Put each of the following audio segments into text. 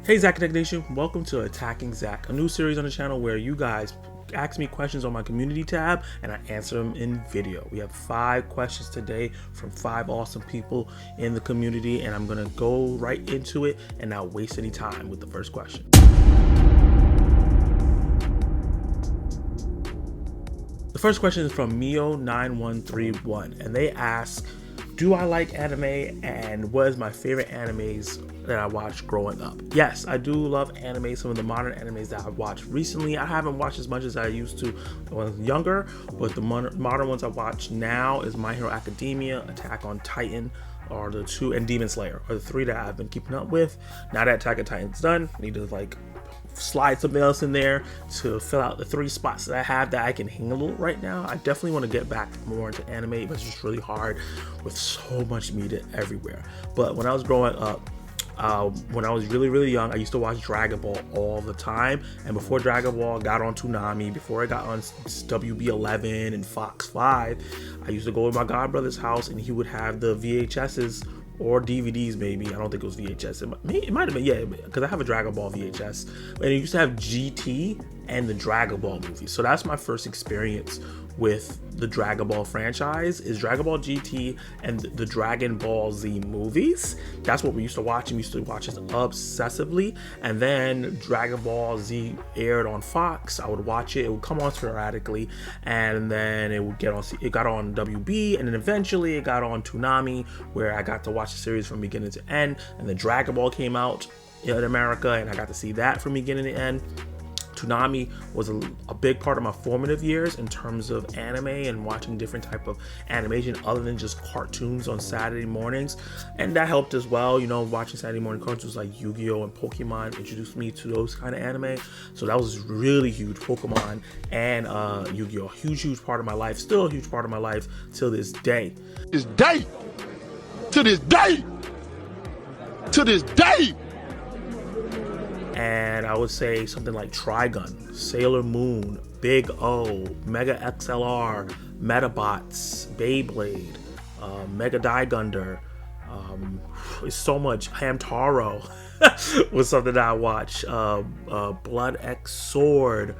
Hey Zach Tech Nation, welcome to Attacking Zach, a new series on the channel where you guys ask me questions on my community tab and I answer them in video. We have 5 questions today from 5 awesome people in the community, and I'm gonna go right into it and not waste any time with the first question. The first question is from Mio9131, and they ask, do I like anime, and what is my favorite animes that I watched growing up? Yes, I do love anime. Some of the modern animes that I've watched recently, I haven't watched as much as I used to when I was younger, but the modern ones I watch now is My Hero Academia, Attack on Titan, are the 2, and Demon Slayer are the 3 that I've been keeping up with. Now that Attack on Titan's done, I need to slide something else in there to fill out the 3 spots that I have that I can handle right now. I definitely want to get back more into anime, but it's just really hard with so much media everywhere. But when I was growing up, when I was really young, I used to watch Dragon Ball all the time. And before Dragon Ball got on Toonami, before it got on WB11 and Fox 5, I used to go to my godbrother's house and he would have the VHSs or DVDs, maybe. I don't think it was VHS. It might have been, yeah, because I have a Dragon Ball VHS. And it used to have GT and the Dragon Ball movies. So that's my first experience with the Dragon Ball franchise, is Dragon Ball GT and the Dragon Ball Z movies. That's what we used to watch, and we used to watch this obsessively. And then Dragon Ball Z aired on Fox. I would watch it. It would come on sporadically, and then it would it got on WB, and then eventually it got on Toonami, where I got to watch the series from beginning to end. And then Dragon Ball came out in America, and I got to see that from beginning to end. Toonami was a big part of my formative years in terms of anime and watching different type of animation other than just cartoons on Saturday mornings, and that helped as well. You know, watching Saturday morning cartoons like Yu-Gi-Oh and Pokemon introduced me to those kind of anime, so that was really huge. Pokemon and Yu-Gi-Oh, huge part of my life, still a huge part of my life till this day. To this day. And I would say something like Trigun, Sailor Moon, Big O, Mega XLR, Metabots, Beyblade, Mega Daigunder. It's so much. Hamtaro was something that I watched. Blood X Sword.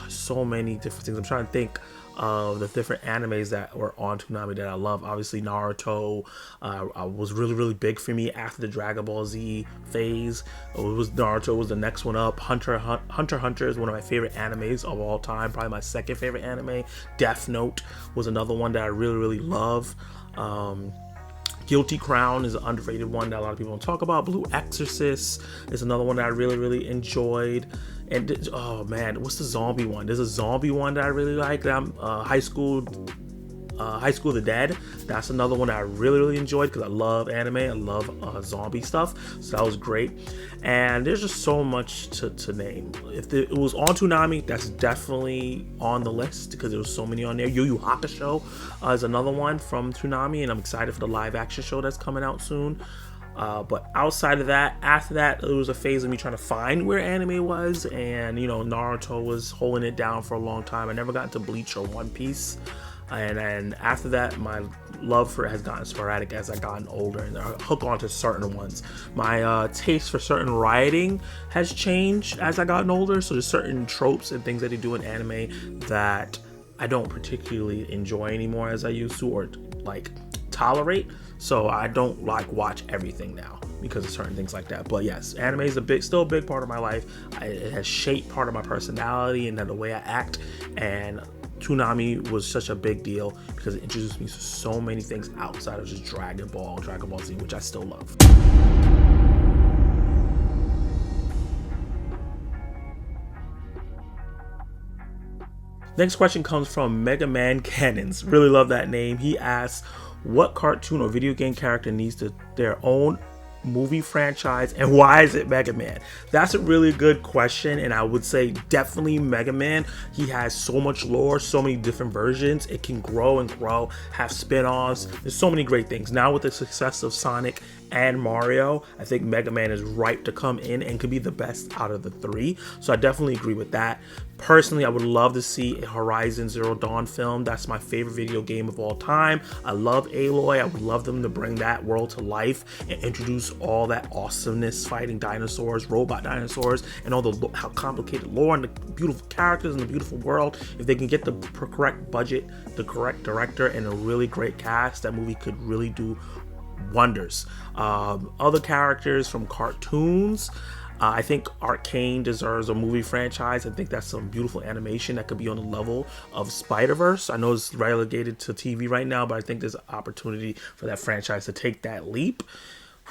So many different things. I'm trying to think of the different animes that were on Toonami that I love. Obviously Naruto was really big for me after the Dragon Ball Z phase. Naruto was the next one up. Hunter is one of my favorite animes of all time, probably my second favorite anime. Death Note was another one that I really love. Guilty Crown is an underrated one that a lot of people don't talk about. Blue Exorcist is another one that I really enjoyed. And oh man, what's the zombie one? There's a zombie one that I really like. High School of the Dead. That's another one that I really enjoyed because I love anime. I love zombie stuff. So that was great. And there's just so much to name. If it was on Toonami, that's definitely on the list because there was so many on there. Yu Yu Hakusho is another one from Toonami, and I'm excited for the live action show that's coming out soon. But outside of that, after that, it was a phase of me trying to find where anime was, and you know, Naruto was holding it down for a long time. I never got into Bleach or One Piece, and then after that, my love for it has gotten sporadic as I've gotten older, and I hook on to certain ones. My taste for certain writing has changed as I gotten older, so there's certain tropes and things that they do in anime that I don't particularly enjoy anymore as I used to, or like tolerate. So I don't watch everything now because of certain things like that. But yes, anime is still a big part of my life. It has shaped part of my personality and the way I act. And Toonami was such a big deal because it introduced me to so many things outside of just Dragon Ball Z, which I still love. Next question comes from MegaMansCannon. Really love that name. He asks, what cartoon or video game character needs their own movie franchise, and why is it Mega Man? That's a really good question, and I would say definitely Mega Man. He has so much lore, so many different versions. It can grow and grow, have spin-offs. There's so many great things. Now with the success of Sonic and Mario, I think Mega Man is ripe to come in and could be the best out of the 3. So I definitely agree with that. Personally, I would love to see a Horizon Zero Dawn film. That's my favorite video game of all time. I love Aloy. I would love them to bring that world to life and introduce introduce all that awesomeness, fighting dinosaurs, robot dinosaurs, and all the how complicated lore and the beautiful characters and the beautiful world. If they can get the correct budget, the correct director, and a really great cast, that movie could really do wonders. Other characters from cartoons, I think Arcane deserves a movie franchise. I think that's some beautiful animation that could be on the level of Spider-Verse. I know it's relegated to TV right now, but I think there's an opportunity for that franchise to take that leap.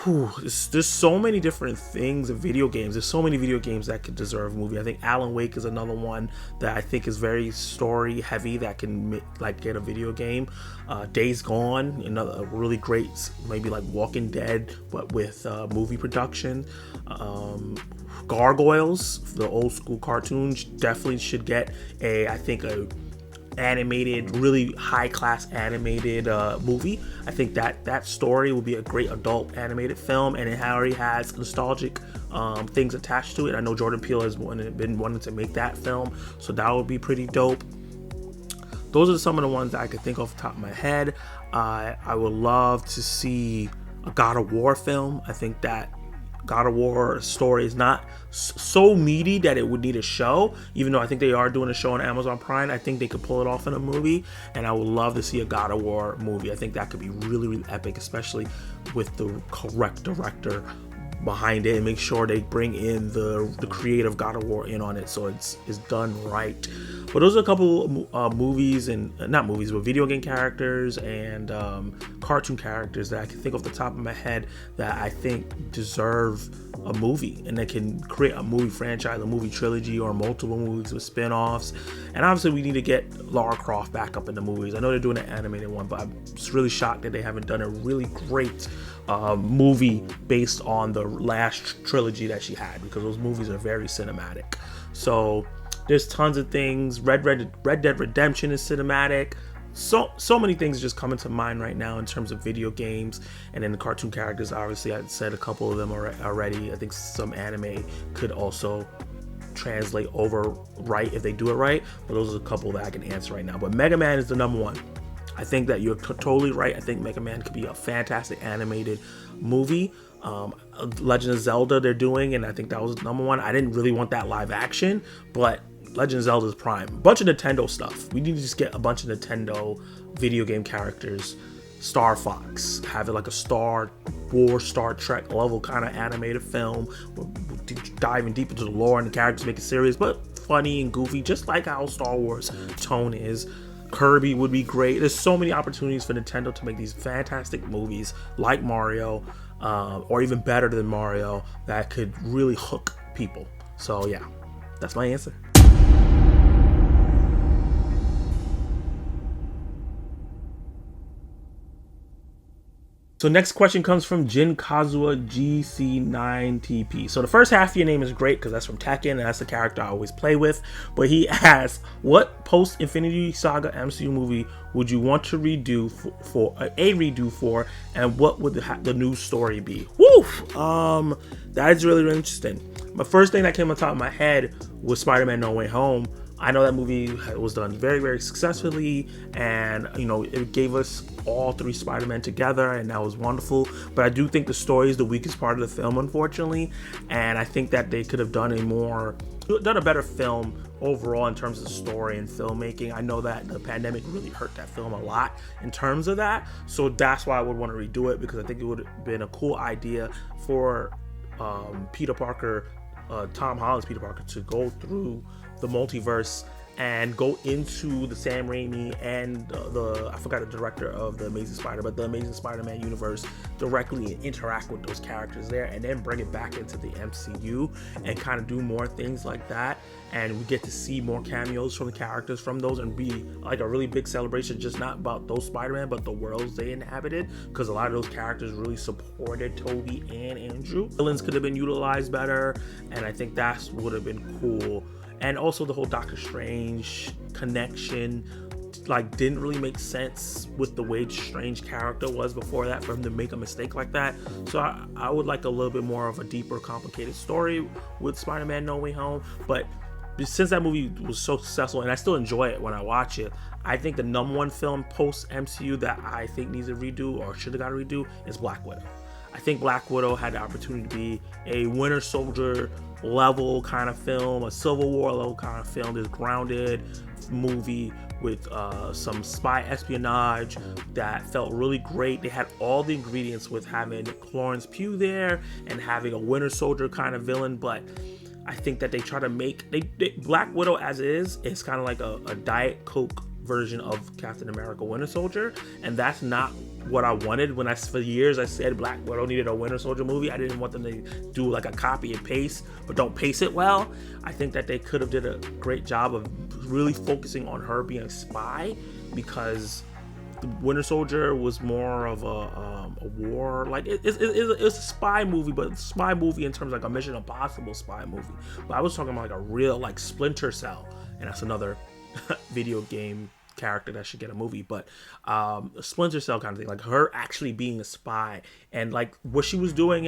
There's so many different things in video games. There's so many video games that could deserve a movie. I think Alan Wake is another one that I think is very story heavy that can like get a video game. Days Gone, another really great, maybe like Walking Dead, but with movie production. Gargoyles, the old school cartoons, definitely should get I think a animated, really high class animated movie. I think that story will be a great adult animated film, and it already has nostalgic things attached to it. I know Jordan Peele has been wanting to make that film, so that would be pretty dope. Those are some of the ones that I could think off the top of my head. I would love to see a God of War film. I think that God of War story is not so meaty that it would need a show, even though I think they are doing a show on Amazon Prime. I think they could pull it off in a movie, and I would love to see a God of War movie. I think that could be really, really epic, especially with the correct director behind it, and make sure they bring in the creative God of War in on it, so it's done right. But those are a couple movies, and not movies, but video game characters and cartoon characters that I can think off the top of my head that I think deserve a movie, and they can create a movie franchise, a movie trilogy, or multiple movies with spin-offs. And obviously we need to get Lara Croft back up in the movies. I know they're doing an animated one, but I'm just really shocked that they haven't done a really great movie based on the last trilogy that she had, because those movies are very cinematic. So there's tons of things. Red Dead Redemption is cinematic. So many things just coming to mind right now in terms of video games. And then the cartoon characters, obviously I said a couple of them already. I think some anime could also translate over right if they do it right, but those are a couple that I can answer right now. But Mega Man is the number one. I think that you're totally right. I think Mega Man could be a fantastic animated movie. Legend of Zelda they're doing, and I think that was number one. I didn't really want that live action, but Legend of Zelda is prime. A bunch of Nintendo stuff. We need to just get a bunch of Nintendo video game characters. Star Fox, have it like a Star Wars, Star Trek level kind of animated film, diving deep into the lore and the characters, make it serious but funny and goofy, just like how Star Wars tone is. Kirby would be great. There's so many opportunities for Nintendo to make these fantastic movies like Mario, or even better than Mario, that could really hook people. So yeah, that's my answer. So next question comes from Jin Kazuha GC9TP. So the first half of your name is great because that's from Tekken, and that's the character I always play with. But he asks, what post-Infinity Saga MCU movie would you want to redo for, and what would the new story be? Woo! That is really, really interesting. The first thing that came on top of my head was Spider-Man No Way Home. I know that movie was done very, very successfully, and it gave us all three Spider-Man together, and that was wonderful. But I do think the story is the weakest part of the film, unfortunately, and I think that they could have done a better film overall in terms of story and filmmaking. I know that the pandemic really hurt that film a lot in terms of that, so that's why I would want to redo it, because I think it would have been a cool idea for Peter Parker, Tom Holland's Peter Parker, to go through the multiverse and go into the Sam Raimi and I forgot the director of the Amazing Spider, but the Amazing Spider-Man universe directly and interact with those characters there, and then bring it back into the MCU and kind of do more things like that. And we get to see more cameos from the characters from those, and be like a really big celebration, just not about those Spider-Man, but the worlds they inhabited, because a lot of those characters really supported Tobey and Andrew. Villains could have been utilized better, and I think that would have been cool. And also the whole Doctor Strange connection didn't really make sense with the way Strange character was before that, for him to make a mistake like that. So I would like a little bit more of a deeper, complicated story with Spider-Man No Way Home. But since that movie was so successful, and I still enjoy it when I watch it, I think the number one film post MCU that I think needs a redo, or should have got a redo, is Black Widow. I think Black Widow had the opportunity to be a Winter Soldier level kind of film, a Civil War level kind of film. This grounded movie with some spy espionage that felt really great. They had all the ingredients with having Florence Pugh there and having a Winter Soldier kind of villain, but I think that they try to make Black Widow as is kind of like a Diet Coke version of Captain America Winter Soldier, and that's not what I wanted. When for years I said Black Widow needed a Winter Soldier movie, I didn't want them to do like a copy and paste, but don't pace it well. I think that they could have did a great job of really focusing on her being a spy, because the Winter Soldier was more of a war, like it's a spy movie, but it's a spy movie in terms of like a Mission Impossible spy movie. But I was talking about like a real like Splinter Cell, and that's another video game character that should get a movie, but a Splinter Cell kind of thing, like her actually being a spy, and like what she was doing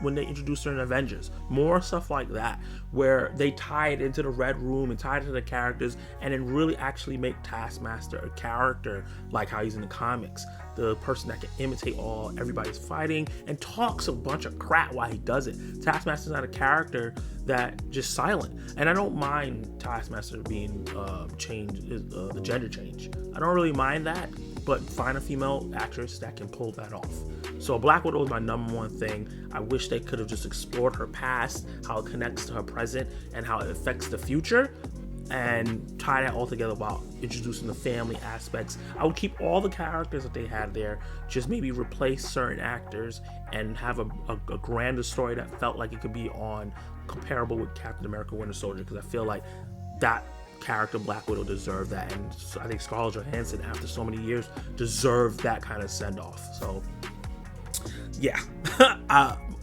when they introduced her in Avengers, more stuff like that, where they tie it into the Red Room and tie it to the characters, and then really actually make Taskmaster a character like how he's in the comics, the person that can imitate everybody's fighting and talks a bunch of crap while he does it. Taskmaster's not a character that just silent, and I don't mind Taskmaster being changed, the gender change. I don't really mind that, but find a female actress that can pull that off. So Black Widow is my number one thing. I wish they could have just explored her past, how it connects to her present, and how it affects the future, and tie that all together while introducing the family aspects. I would keep all the characters that they had there, just maybe replace certain actors and have a grander story that felt like it could be on comparable with Captain America Winter Soldier, because I feel like that character Black Widow deserved that, and I think Scarlett Johansson, after so many years, deserved that kind of send-off. So yeah,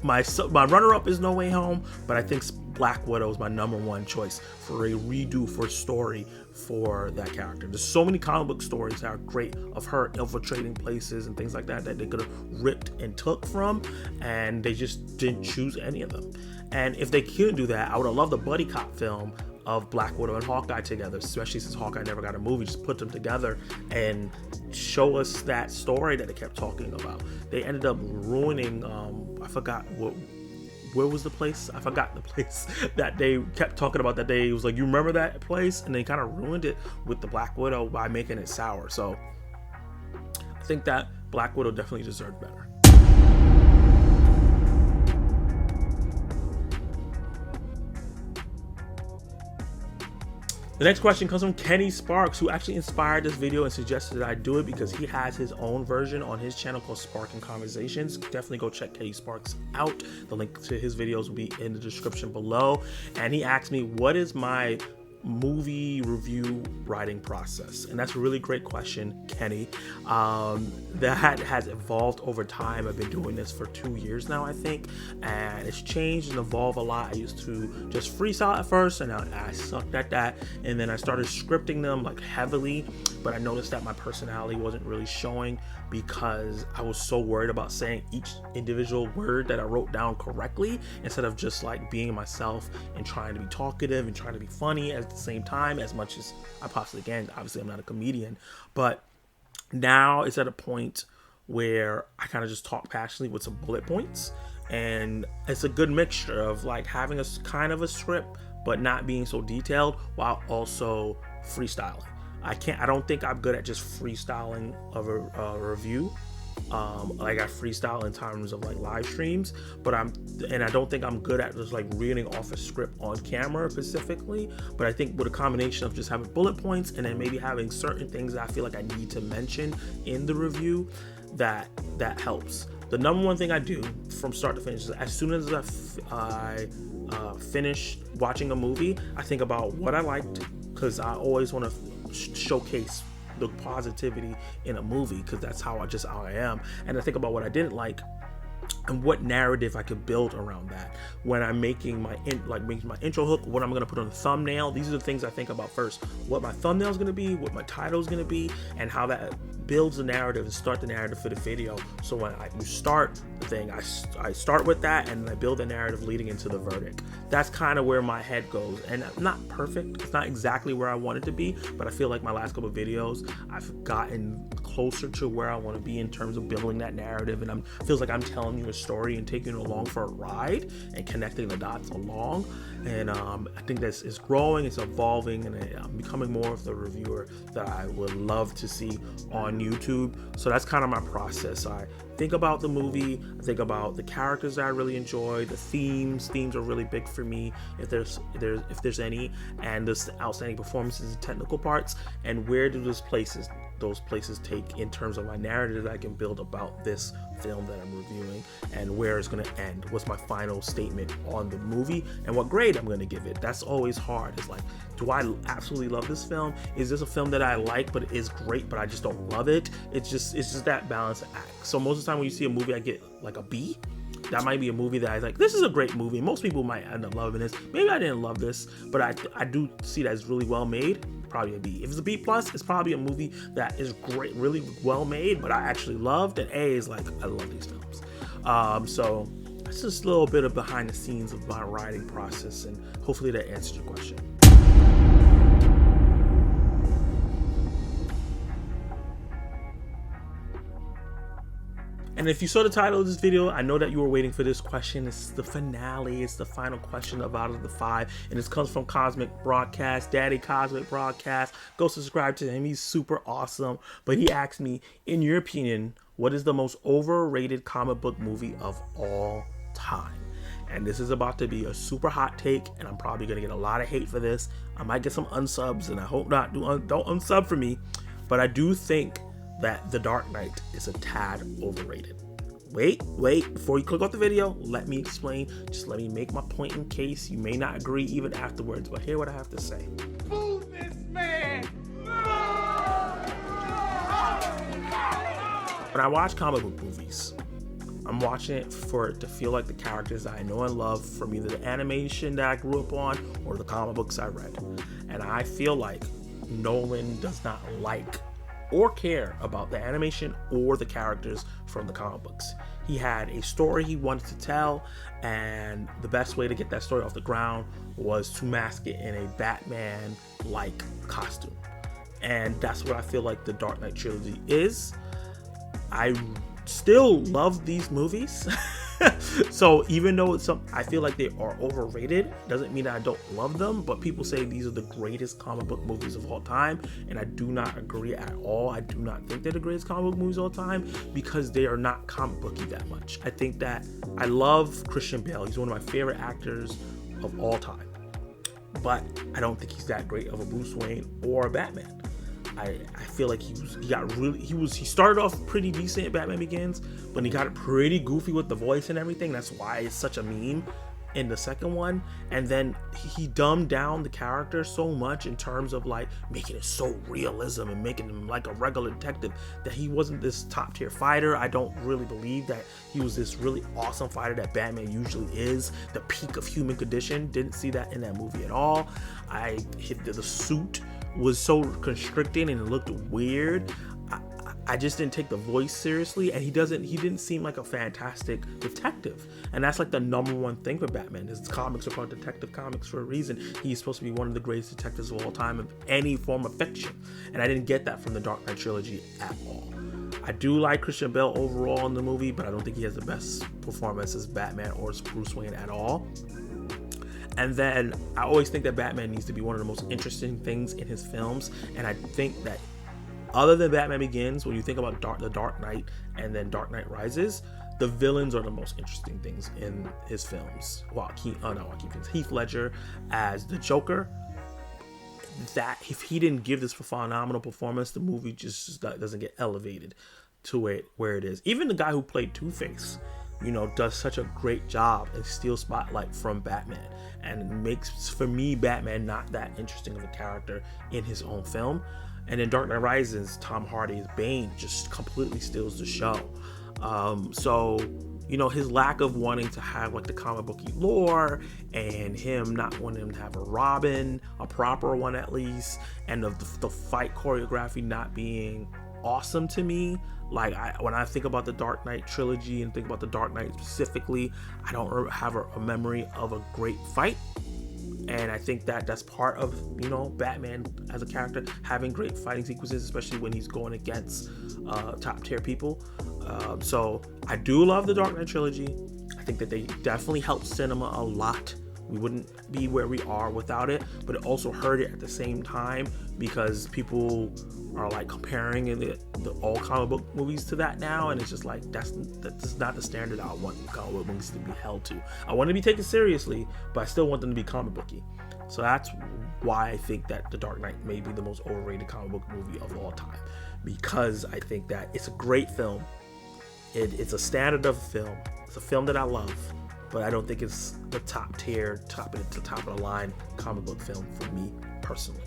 my runner-up is No Way Home, but I think Black Widow is my number one choice for a redo for story for that character. There's so many comic book stories that are great of her infiltrating places and things like that they could have ripped and took from, and they just didn't choose any of them. And if they couldn't do that, I would have loved a buddy cop film of Black Widow and Hawkeye together, especially since Hawkeye never got a movie. Just put them together and show us that story that they kept talking about. They ended up ruining, I forgot where was the place? I forgot the place that they kept talking about, that they was like, you remember that place? And they kind of ruined it with the Black Widow by making it sour. So I think that Black Widow definitely deserved better. The next question comes from Kenny Sparks, who actually inspired this video and suggested that I do it because he has his own version on his channel called Sparking Conversations. Definitely go check Kenny Sparks out. The link to his videos will be in the description below. And he asked me, what is my movie review writing process? And that's a really great question, Kenny. That has evolved over time. I've been doing this for 2 years now, I think, and it's changed and evolved a lot. I used to just freestyle at first, and I sucked at that, and then I started scripting them like heavily, but I noticed that my personality wasn't really showing because I was so worried about saying each individual word that I wrote down correctly, instead of just like being myself and trying to be talkative and trying to be funny at the same time as much as I possibly can. Obviously, I'm not a comedian, but now it's at a point where I kind of just talk passionately with some bullet points, and it's a good mixture of like having a kind of a script but not being so detailed while also freestyling. I don't think I'm good at just freestyling of a review. Like I freestyle in terms of like live streams, but I don't think I'm good at just like reading off a script on camera specifically. But I think with a combination of just having bullet points and then maybe having certain things that I feel like I need to mention in the review, that helps. The number one thing I do from start to finish is, as soon as I finish watching a movie, I think about what I liked, because I always want to showcase the positivity in a movie, because that's how I am. And I think about what I didn't like and what narrative I could build around that. When I'm making my intro hook, what I'm going to put on the thumbnail, these are the things I think about first. What my thumbnail is going to be, what my title is going to be, and how that builds the narrative and start the narrative for the video. So when you start the thing, I start with that, and I build the narrative leading into the verdict. That's kind of where my head goes, and I'm not perfect. It's not exactly where I want it to be, but I feel like my last couple of videos, I've gotten closer to where I want to be in terms of building that narrative, and feels like I'm telling you a story and taking you along for a ride and connecting the dots along. And I think that it's growing, it's evolving, and I'm becoming more of the reviewer that I would love to see on YouTube. So that's kind of my process. I think about the movie, I think about the characters that I really enjoy, the themes are really big for me, if there's any, and the outstanding performances and technical parts, and where do those places take in terms of my narrative that I can build about this film that I'm reviewing, and where it's going to end. What's my final statement on the movie, and what grade I'm going to give it. That's always hard. It's like, do I absolutely love this film? Is this a film that I like but it is great but I just don't love it? It's just that balance act. So most of the time when you see a movie I get like a B, that might be a movie that I like, this is a great movie. Most people might end up loving this. Maybe I didn't love this, but I do see that it's really well made. Probably a B. If it's a B plus, it's probably a movie that is great, really well made, but I actually loved. And A is like, I love these films. So that's just a little bit of behind the scenes of my writing process, and hopefully that answers your question. And if you saw the title of this video, I know that you were waiting for this question. It's the finale. It's the final question of out of the 5. And this comes from Cosmic Broadcast, Daddy Cosmic Broadcast. Go subscribe to him. He's super awesome. But he asked me, in your opinion, what is the most overrated comic book movie of all time? And this is about to be a super hot take, and I'm probably going to get a lot of hate for this. I might get some unsubs, and I hope not. Don't unsub for me. But I do think that The Dark Knight is a tad overrated. Wait, before you click off the video, let me explain. Just let me make my point in case you may not agree even afterwards, but hear what I have to say. Boo this man! When I watch comic book movies, I'm watching it for it to feel like the characters that I know and love from either the animation that I grew up on or the comic books I read. And I feel like Nolan does not like or care about the animation or the characters from the comic books. He had a story he wanted to tell, and the best way to get that story off the ground was to mask it in a Batman-like costume. And that's what I feel like the Dark Knight trilogy is. I still love these movies. So even though I feel like they are overrated, doesn't mean that I don't love them, but people say these are the greatest comic book movies of all time, and I do not agree at all. I do not think they're the greatest comic book movies of all time because they are not comic booky that much. I think that I love Christian Bale. He's one of my favorite actors of all time, but I don't think he's that great of a Bruce Wayne or a Batman. I feel like he started off pretty decent at Batman Begins, but he got pretty goofy with the voice and everything. That's why it's such a meme in the second one. And then he dumbed down the character so much in terms of like making it so realism and making him like a regular detective that he wasn't this top tier fighter. I don't really believe that he was this really awesome fighter that Batman usually is, the peak of human condition. Didn't see that in that movie at all. The suit was so constricting and it looked weird. I just didn't take the voice seriously, and he didn't seem like a fantastic detective. And that's like the number one thing for Batman. His comics are called Detective Comics for a reason. He's supposed to be one of the greatest detectives of all time of any form of fiction. And I didn't get that from the Dark Knight trilogy at all. I do like Christian Bale overall in the movie, but I don't think he has the best performance as Batman or as Bruce Wayne at all. And then I always think that Batman needs to be one of the most interesting things in his films. And I think that other than Batman Begins, when you think about The Dark Knight and then Dark Knight Rises, the villains are the most interesting things in his films. Heath Ledger as the Joker. That if he didn't give this phenomenal performance, the movie just doesn't get elevated to where it is. Even the guy who played Two-Face, does such a great job and steals spotlight from Batman, and makes, for me, Batman not that interesting of a character in his own film. And in Dark Knight Rises, Tom Hardy's Bane just completely steals the show. So his lack of wanting to have like the comic booky lore, and him not wanting him to have a Robin, a proper one at least, and the fight choreography not being awesome to me. Like when I think about the Dark Knight trilogy and think about the Dark Knight specifically, I don't have a memory of a great fight. And I think that that's part of, you know, Batman as a character having great fighting sequences, especially when he's going against top tier people. So I do love the Dark Knight trilogy. I think that they definitely helped cinema a lot. We wouldn't be where we are without it, but it also hurt it at the same time because people are like comparing the all comic book movies to that now, and it's just like that's not the standard I want comic book movies to be held to. I want to be taken seriously, but I still want them to be comic booky. So that's why I think that The Dark Knight may be the most overrated comic book movie of all time, because I think that it's a great film. It's a standard of a film. It's a film that I love, but I don't think it's the top tier, top of the line comic book film for me personally.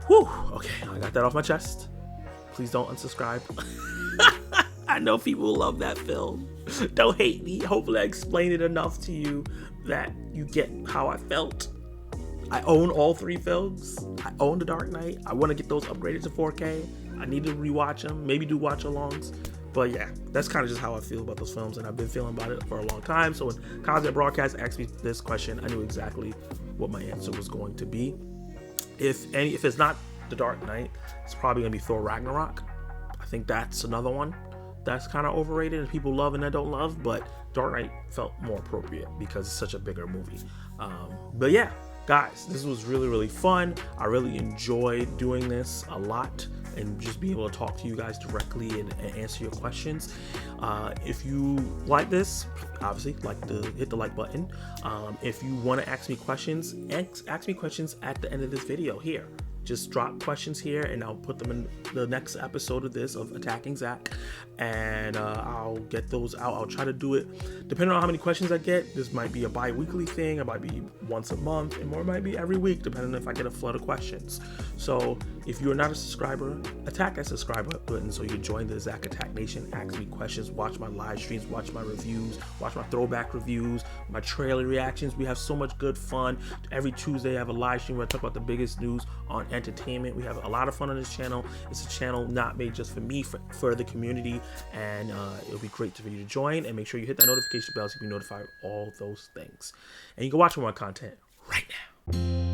Whew, okay, I got that off my chest. Please don't unsubscribe. I know people love that film. Don't hate me. Hopefully I explained it enough to you that you get how I felt. I own all 3 films. I own The Dark Knight. I want to get those upgraded to 4K. I need to rewatch them, maybe do watch-alongs. But yeah, that's kind of just how I feel about those films, and I've been feeling about it for a long time. So when Cosmic Broadcast asked me this question, I knew exactly what my answer was going to be. If it's not The Dark Knight, it's probably gonna be Thor Ragnarok. I think that's another one that's kind of overrated and people love and I don't love, but Dark Knight felt more appropriate because it's such a bigger movie. But yeah, guys, this was really fun. I really enjoyed doing this a lot and just be able to talk to you guys directly and answer your questions. If you like this, obviously hit the like button. If you want to ask me questions, ask me questions at the end of this video here. Just drop questions here and I'll put them in the next episode of this, of Attacking Zach, and I'll get those out. I'll try to do it depending on how many questions I get. This might be a bi-weekly thing, it might be once a month, and more might be every week depending if I get a flood of questions. So if you're not a subscriber, attack that subscribe button so you can join the Zach Attack Nation. Ask me questions, watch my live streams, watch my reviews, watch my throwback reviews, my trailer reactions. We have so much good fun. Every Tuesday I have a live stream where I talk about the biggest news on entertainment. We have a lot of fun on this channel. It's a channel not made just for me, for the community, and it'll be great for you to join. And make sure you hit that notification bell so you can be notified of all those things. And you can watch more content right now.